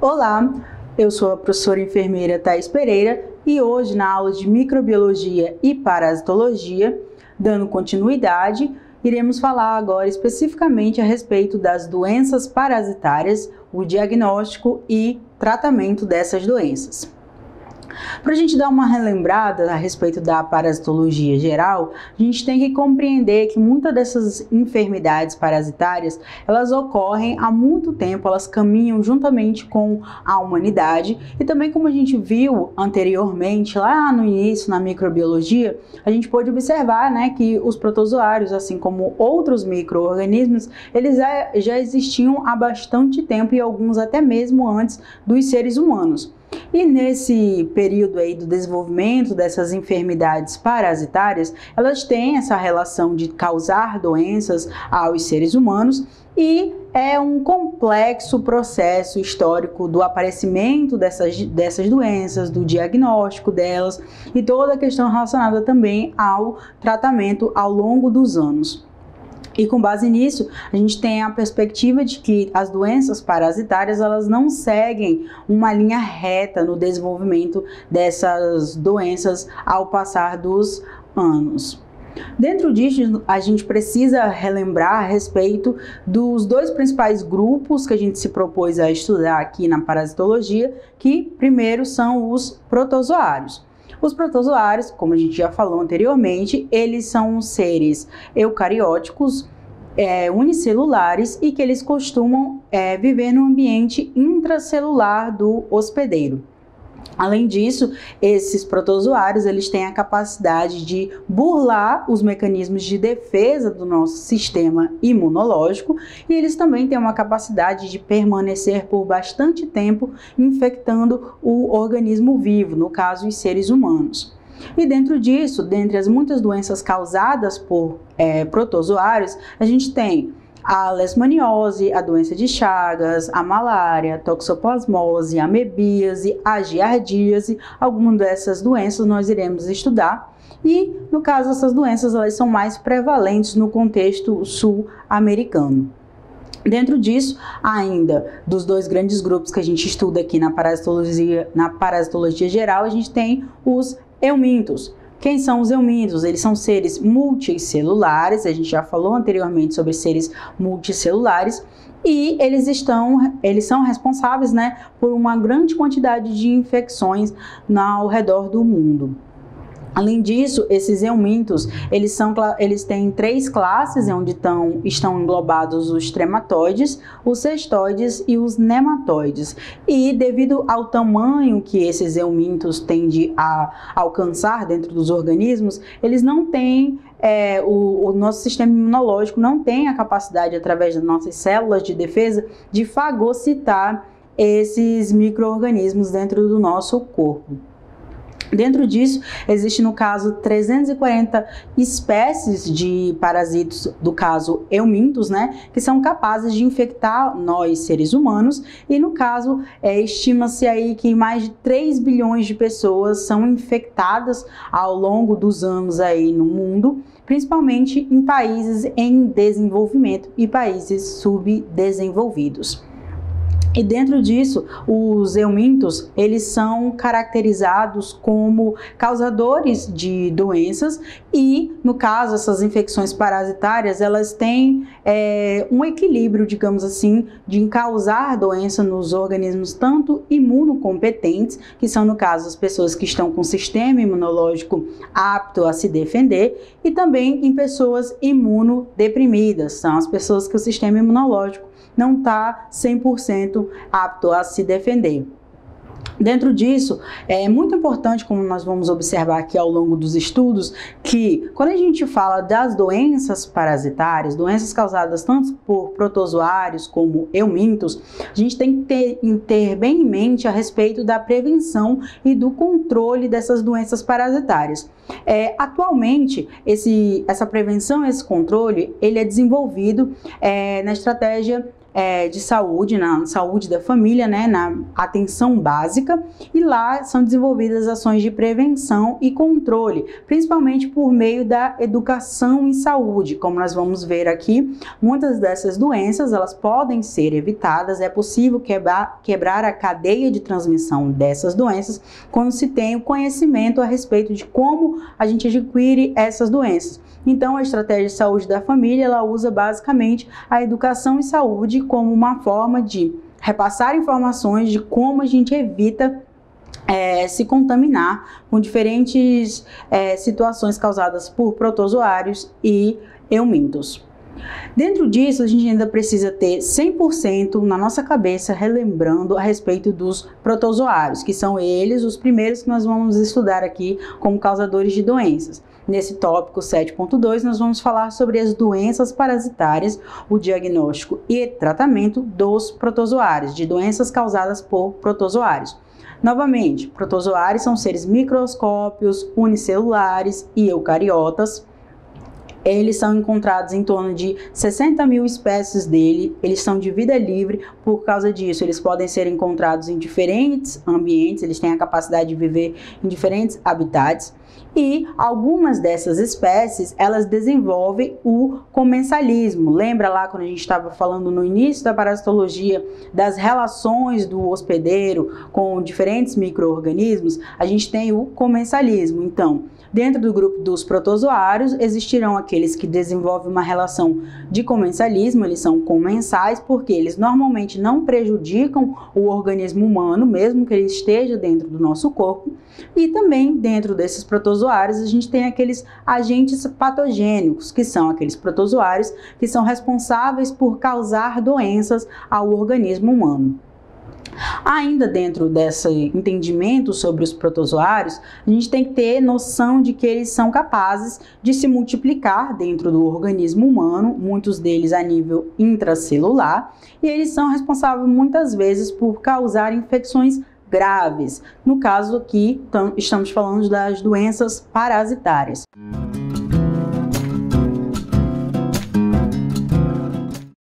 Olá, eu sou a professora enfermeira Thaís Pereira e hoje na aula de microbiologia e parasitologia, dando continuidade, iremos falar agora especificamente a respeito das doenças parasitárias, o diagnóstico e tratamento dessas doenças. Para a gente dar uma relembrada a respeito da parasitologia geral, a gente tem que compreender que muitas dessas enfermidades parasitárias, elas ocorrem há muito tempo, elas caminham juntamente com a humanidade e também, como a gente viu anteriormente, lá no início na microbiologia, a gente pode observar, né, que os protozoários, assim como outros micro-organismos, eles já existiam há bastante tempo e alguns até mesmo antes dos seres humanos. E nesse período aí do desenvolvimento dessas enfermidades parasitárias, elas têm essa relação de causar doenças aos seres humanos e é um complexo processo histórico do aparecimento dessas doenças, do diagnóstico delas e toda a questão relacionada também ao tratamento ao longo dos anos. E com base nisso, a gente tem a perspectiva de que as doenças parasitárias, elas não seguem uma linha reta no desenvolvimento dessas doenças ao passar dos anos. Dentro disso, a gente precisa relembrar a respeito dos dois principais grupos que a gente se propôs a estudar aqui na parasitologia, que primeiro são os protozoários. Os protozoários, como a gente já falou anteriormente, eles são seres eucarióticos, unicelulares e que eles costumam viver no ambiente intracelular do hospedeiro. Além disso, esses protozoários eles têm a capacidade de burlar os mecanismos de defesa do nosso sistema imunológico e eles também têm uma capacidade de permanecer por bastante tempo infectando o organismo vivo, no caso os seres humanos. E dentro disso, dentre as muitas doenças causadas por protozoários, a gente tem a leishmaniose, a doença de Chagas, a malária, a toxoplasmose, a amebíase, a giardíase. Algumas dessas doenças nós iremos estudar e, no caso, essas doenças elas são mais prevalentes no contexto sul-americano. Dentro disso, ainda, dos dois grandes grupos que a gente estuda aqui na parasitologia geral, a gente tem os eumintos. Quem são os eumintos? Eles são seres multicelulares, a gente já falou anteriormente sobre seres multicelulares, e eles são responsáveis, né, por uma grande quantidade de infecções ao redor do mundo. Além disso, esses eumintos, eles têm três classes, onde estão englobados os trematoides, os cestoides e os nematóides. E devido ao tamanho que esses eumintos tendem a alcançar dentro dos organismos, eles não têm, o nosso sistema imunológico não tem a capacidade, através das nossas células de defesa, de fagocitar esses micro-organismos dentro do nosso corpo. Dentro disso, existe no caso 340 espécies de parasitos, do caso eumintos, né, que são capazes de infectar nós, seres humanos, e no caso, estima-se aí que mais de 3 bilhões de pessoas são infectadas ao longo dos anos aí no mundo, principalmente em países em desenvolvimento e países subdesenvolvidos. E dentro disso, os eumintos, eles são caracterizados como causadores de doenças e, no caso, essas infecções parasitárias, elas têm um equilíbrio, digamos assim, de causar doença nos organismos tanto imunocompetentes, que são, no caso, as pessoas que estão com o sistema imunológico apto a se defender, e também em pessoas imunodeprimidas, são as pessoas que o sistema imunológico não está 100% apto a se defender. Dentro disso, é muito importante, como nós vamos observar aqui ao longo dos estudos, que quando a gente fala das doenças parasitárias, doenças causadas tanto por protozoários como eumintos, a gente tem que ter bem em mente a respeito da prevenção e do controle dessas doenças parasitárias. Atualmente, essa prevenção, esse controle, ele é desenvolvido na estratégia de saúde, na saúde da família, né, na atenção básica, e lá são desenvolvidas ações de prevenção e controle, principalmente por meio da educação em saúde. Como nós vamos ver aqui, muitas dessas doenças elas podem ser evitadas, é possível quebrar a cadeia de transmissão dessas doenças quando se tem o conhecimento a respeito de como a gente adquire essas doenças. Então, a estratégia de saúde da família, ela usa basicamente a educação em saúde como uma forma de repassar informações de como a gente evita se contaminar com diferentes situações causadas por protozoários e eumintos. Dentro disso, a gente ainda precisa ter 100% na nossa cabeça relembrando a respeito dos protozoários, que são eles os primeiros que nós vamos estudar aqui como causadores de doenças. Nesse tópico 7.2, nós vamos falar sobre as doenças parasitárias, o diagnóstico e tratamento dos protozoários, de doenças causadas por protozoários. Novamente, protozoários são seres microscópios, unicelulares e eucariotas. Eles são encontrados em torno de 60 mil espécies dele, eles são de vida livre, por causa disso eles podem ser encontrados em diferentes ambientes, eles têm a capacidade de viver em diferentes habitats, e algumas dessas espécies elas desenvolvem o comensalismo. Lembra lá quando a gente estava falando no início da parasitologia das relações do hospedeiro com diferentes micro-organismos? A gente tem o comensalismo. Então, dentro do grupo dos protozoários, existirão aqueles que desenvolvem uma relação de comensalismo, eles são comensais porque eles normalmente não prejudicam o organismo humano, mesmo que ele esteja dentro do nosso corpo. E também dentro desses protozoários a gente tem aqueles agentes patogênicos, que são aqueles protozoários que são responsáveis por causar doenças ao organismo humano. Ainda dentro desse entendimento sobre os protozoários, a gente tem que ter noção de que eles são capazes de se multiplicar dentro do organismo humano, muitos deles a nível intracelular, e eles são responsáveis muitas vezes por causar infecções graves. No caso aqui, estamos falando das doenças parasitárias.